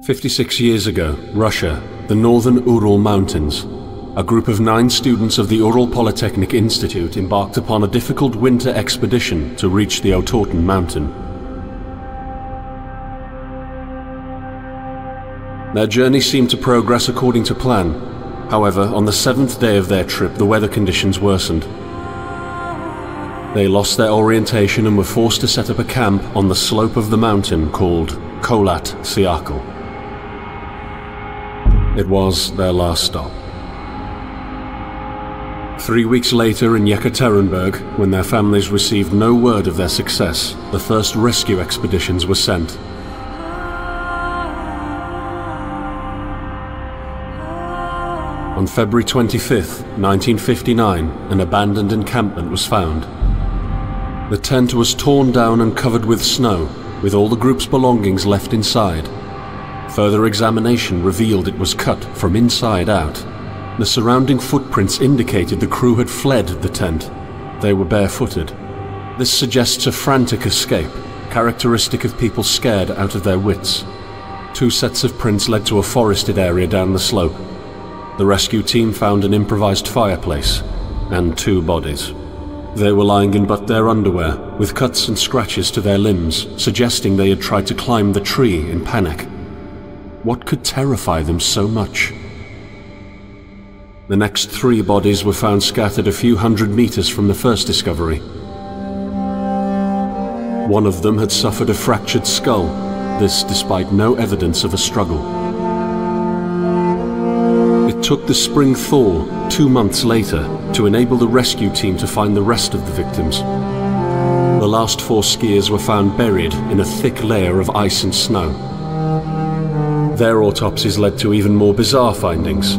56 years ago, Russia, the northern Ural Mountains. A group of 9 students of the Ural Polytechnic Institute embarked upon a difficult winter expedition to reach the Otorten mountain. Their journey seemed to progress according to plan. However, on the 7th day of their trip, the weather conditions worsened. They lost their orientation and were forced to set up a camp on the slope of the mountain called Kholat. It was their last stop. 3 weeks later in Yekaterinburg, when their families received no word of their success, the first rescue expeditions were sent. On February 25, 1959, an abandoned encampment was found. The tent was torn down and covered with snow, with all the group's belongings left inside. Further examination revealed it was cut from inside out. The surrounding footprints indicated the crew had fled the tent. They were barefooted. This suggests a frantic escape, characteristic of people scared out of their wits. 2 sets of prints led to a forested area down the slope. The rescue team found an improvised fireplace and 2 bodies. They were lying in but their underwear, with cuts and scratches to their limbs, suggesting they had tried to climb the tree in panic. What could terrify them so much? The next 3 bodies were found scattered a few hundred meters from the first discovery. One of them had suffered a fractured skull, this despite no evidence of a struggle. It took the spring thaw 2 months later to enable the rescue team to find the rest of the victims. The last 4 skiers were found buried in a thick layer of ice and snow. Their autopsies led to even more bizarre findings.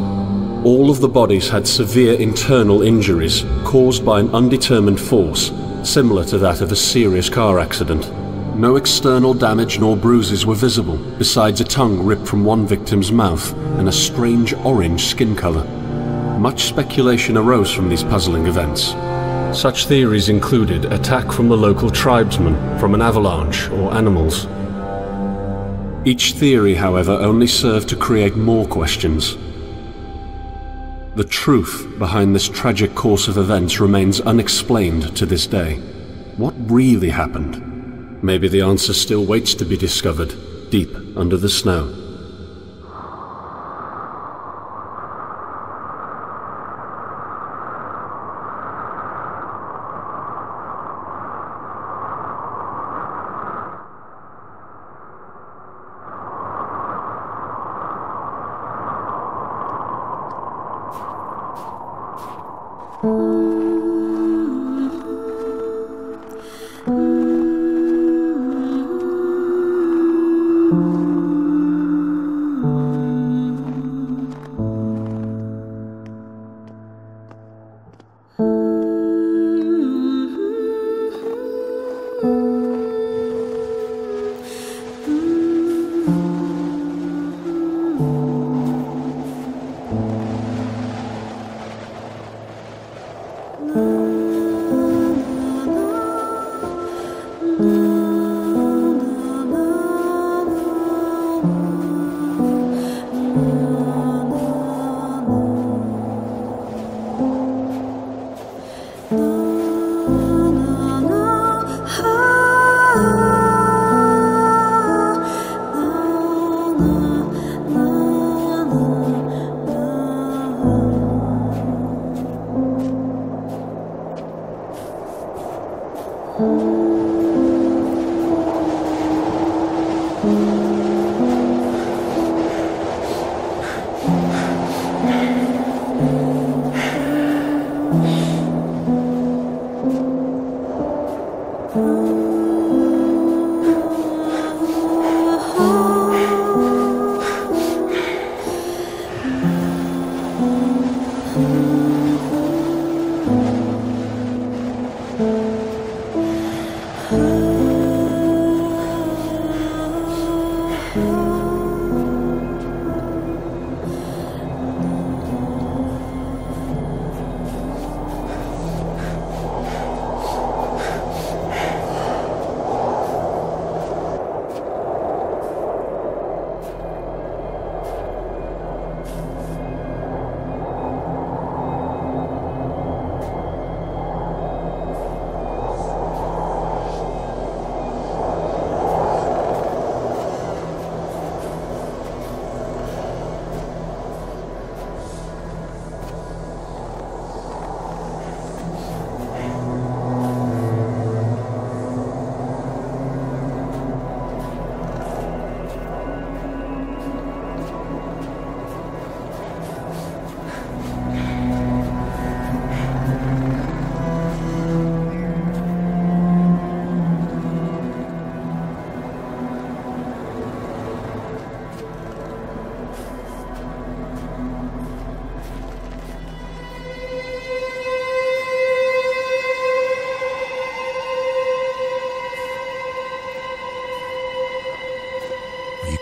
All of the bodies had severe internal injuries caused by an undetermined force, similar to that of a serious car accident. No external damage nor bruises were visible, besides a tongue ripped from one victim's mouth and a strange orange skin color. Much speculation arose from these puzzling events. Such theories included attack from the local tribesmen, from an avalanche, or animals. Each theory, however, only served to create more questions. The truth behind this tragic course of events remains unexplained to this day. What really happened? Maybe the answer still waits to be discovered, deep under the snow.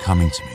coming to me.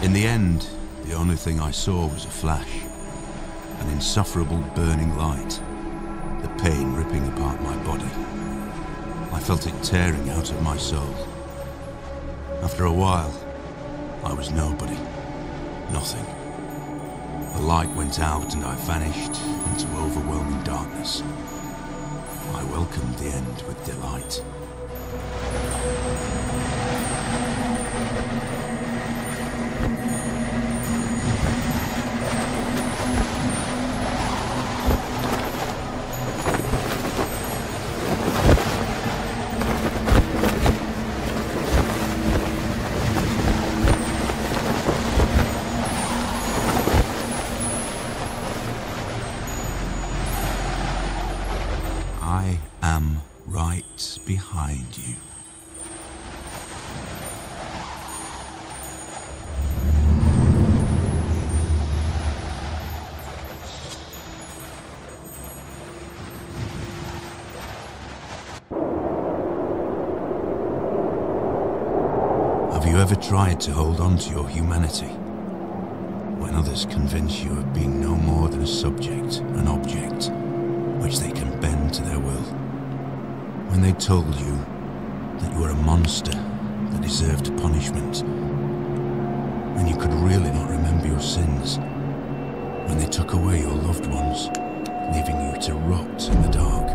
In the end, the only thing I saw was a flash, an insufferable burning light, the pain ripping apart my body. I felt it tearing out of my soul. After a while, I was nobody, nothing. The light went out and I vanished into overwhelming darkness. I welcomed the end with delight. I am right behind you. Have you ever tried to hold on to your humanity when others convince you of being no more than a subject, an object, which they can bend to their will? When they told you that you were a monster that deserved punishment, when you could really not remember your sins, when they took away your loved ones, leaving you to rot in the dark.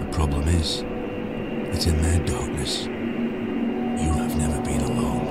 The problem is that in their darkness, you have never been alone.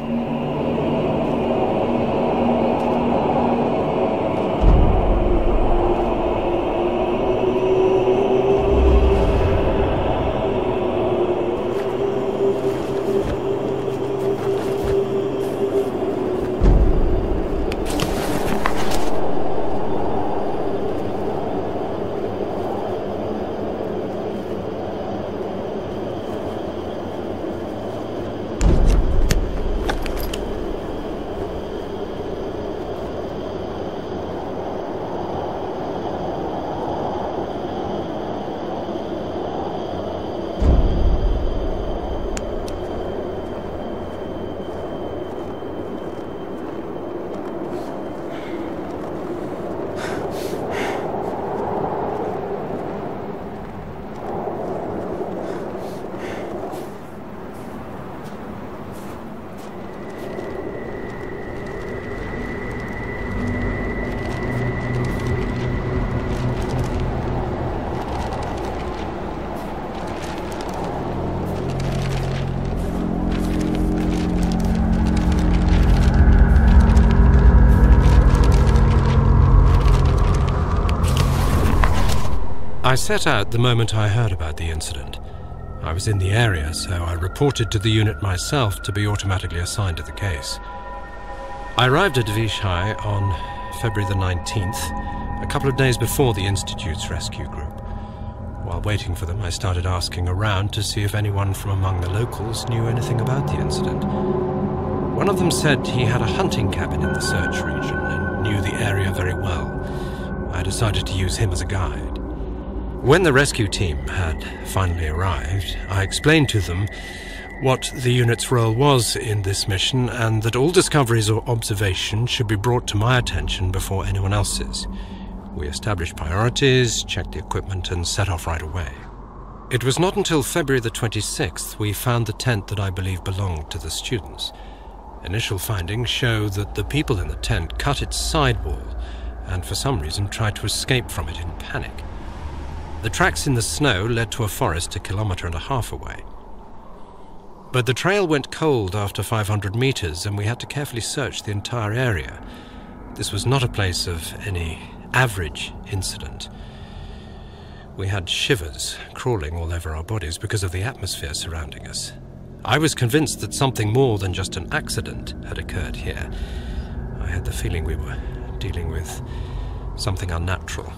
I set out the moment I heard about the incident. I was in the area, so I reported to the unit myself to be automatically assigned to the case. I arrived at Vishai on February the 19th, a couple of days before the Institute's rescue group. While waiting for them, I started asking around to see if anyone from among the locals knew anything about the incident. One of them said he had a hunting cabin in the search region and knew the area very well. I decided to use him as a guide. When the rescue team had finally arrived, I explained to them what the unit's role was in this mission and that all discoveries or observations should be brought to my attention before anyone else's. We established priorities, checked the equipment, and set off right away. It was not until February the 26th we found the tent that I believe belonged to the students. Initial findings show that the people in the tent cut its sidewall and for some reason tried to escape from it in panic. The tracks in the snow led to a forest 1.5 kilometers away. But the trail went cold after 500 meters, and we had to carefully search the entire area. This was not a place of any average incident. We had shivers crawling all over our bodies because of the atmosphere surrounding us. I was convinced that something more than just an accident had occurred here. I had the feeling we were dealing with something unnatural.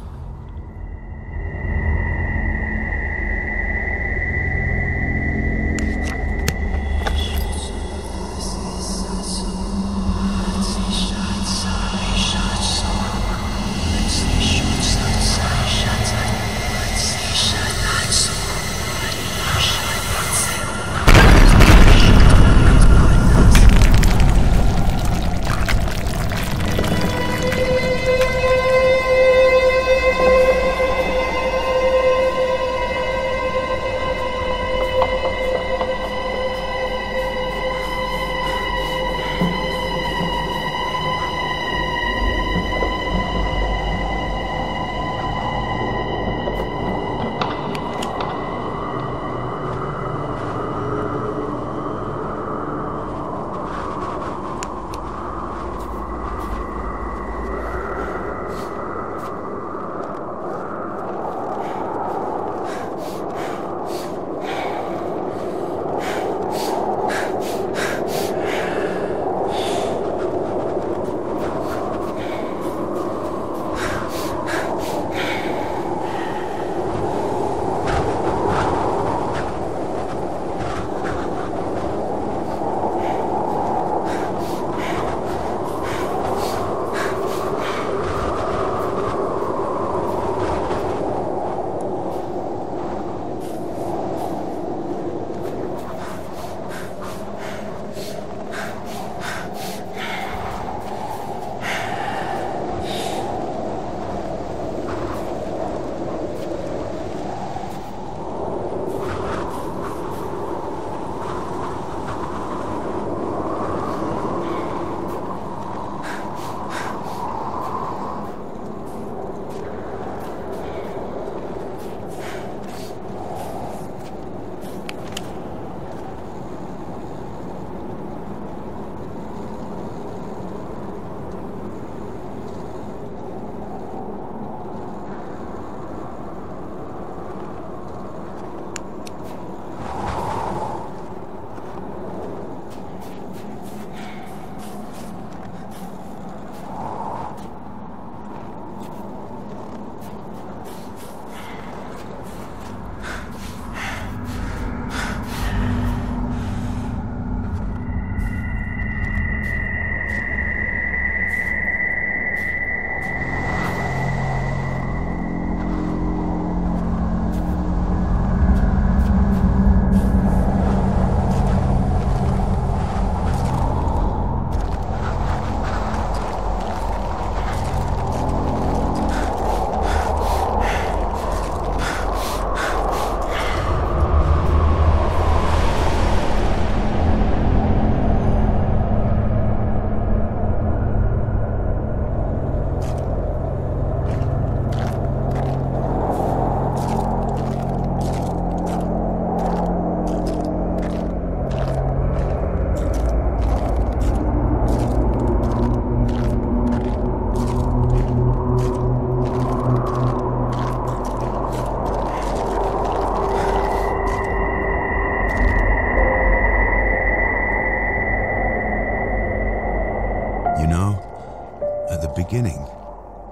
beginning,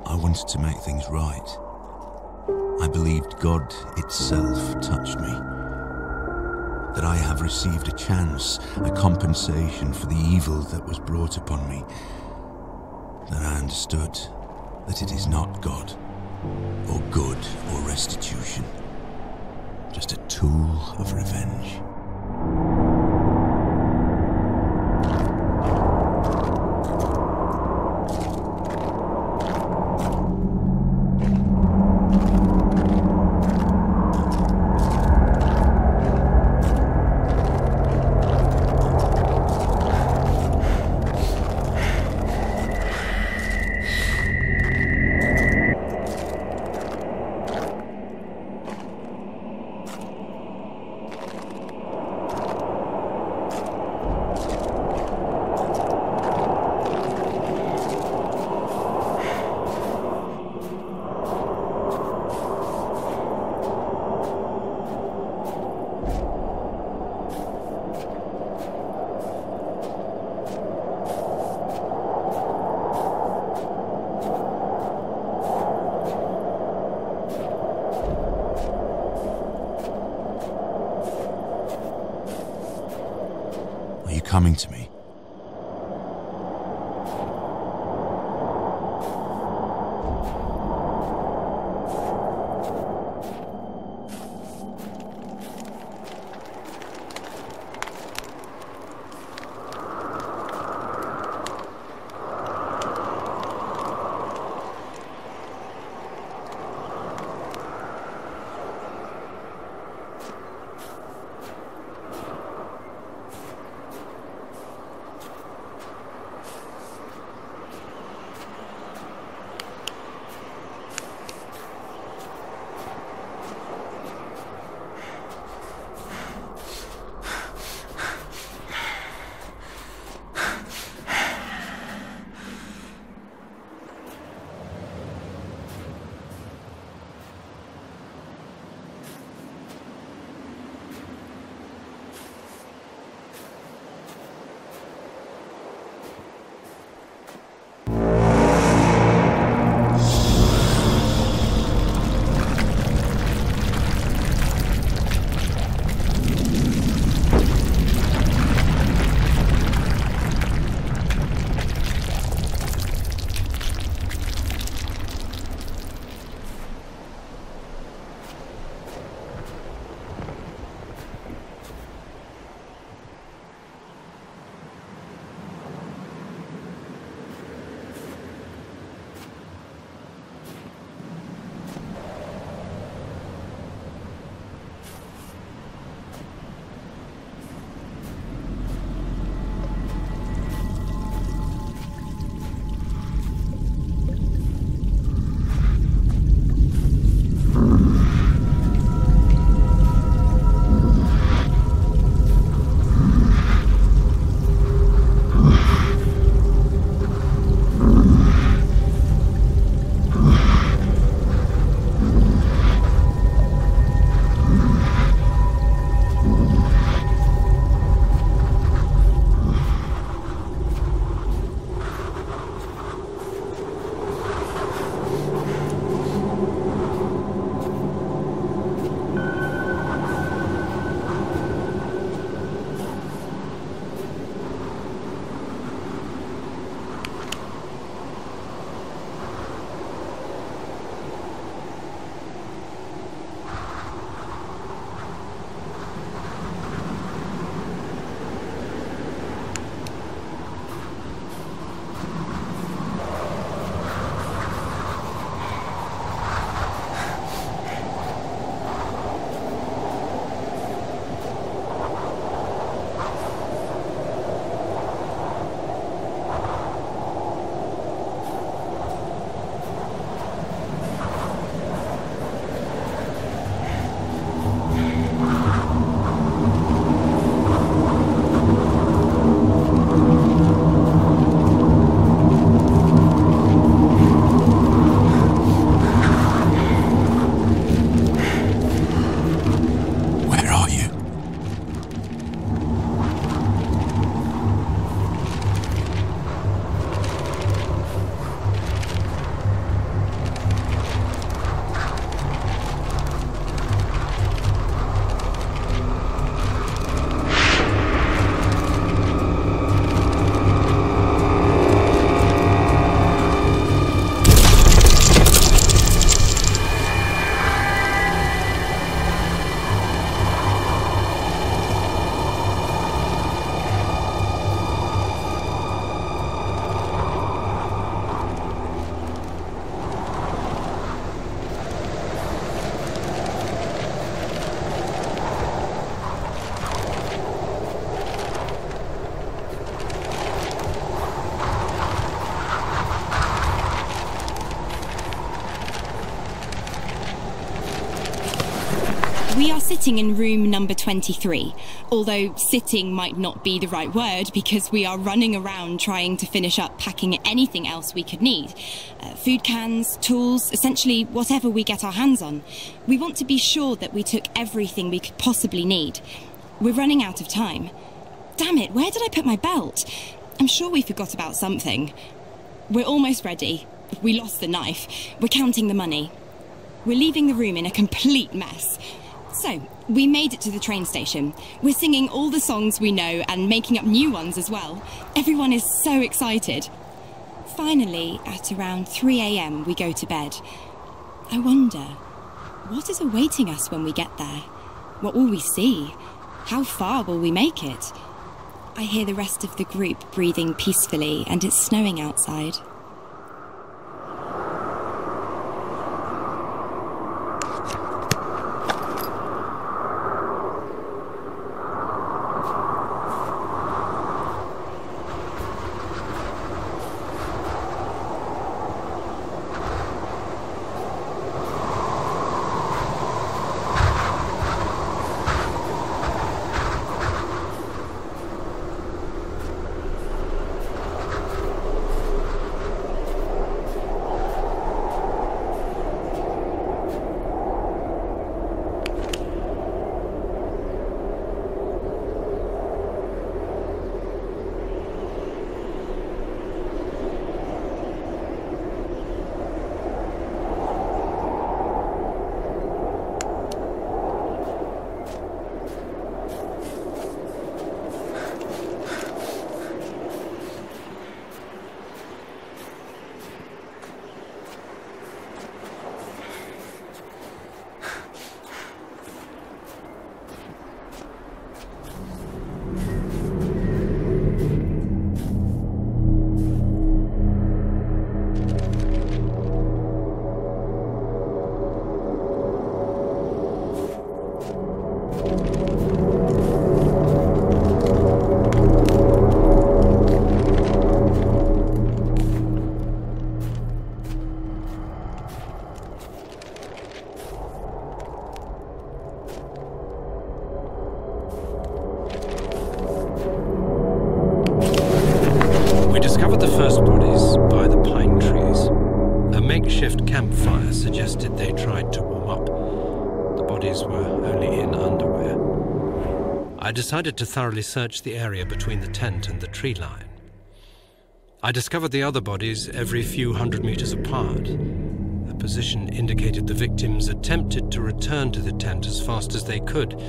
I wanted to make things right. I believed God itself touched me. That I have received a chance, a compensation for the evil that was brought upon me. That I understood that it is not God, or good, or restitution. Just a tool of revenge. coming to me. We are sitting in room number 23, although sitting might not be the right word because we are running around trying to finish up packing anything else we could need. Food cans, tools, essentially whatever we get our hands on. We want to be sure that we took everything we could possibly need. We're running out of time. Damn it, where did I put my belt? I'm sure we forgot about something. We're almost ready. We lost the knife. We're counting the money. We're leaving the room in a complete mess. So, we made it to the train station. We're singing all the songs we know and making up new ones as well. Everyone is so excited. Finally, at around 3 a.m, we go to bed. I wonder, what is awaiting us when we get there? What will we see? How far will we make it? I hear the rest of the group breathing peacefully, and it's snowing outside. Campfire suggested they tried to warm up. The bodies were only in underwear. I decided to thoroughly search the area between the tent and the tree line. I discovered the other bodies every few hundred meters apart. The position indicated the victims attempted to return to the tent as fast as they could.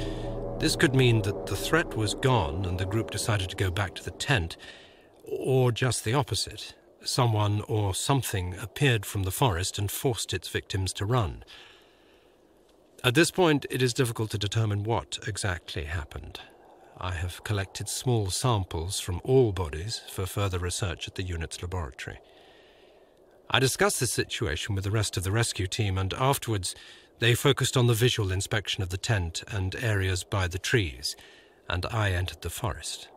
This could mean that the threat was gone and the group decided to go back to the tent, or just the opposite. Someone or something appeared from the forest and forced its victims to run. At this point, it is difficult to determine what exactly happened. I have collected small samples from all bodies for further research at the unit's laboratory. I discussed this situation with the rest of the rescue team, and afterwards they focused on the visual inspection of the tent and areas by the trees, and I entered the forest.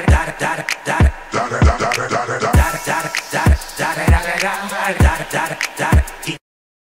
da da da da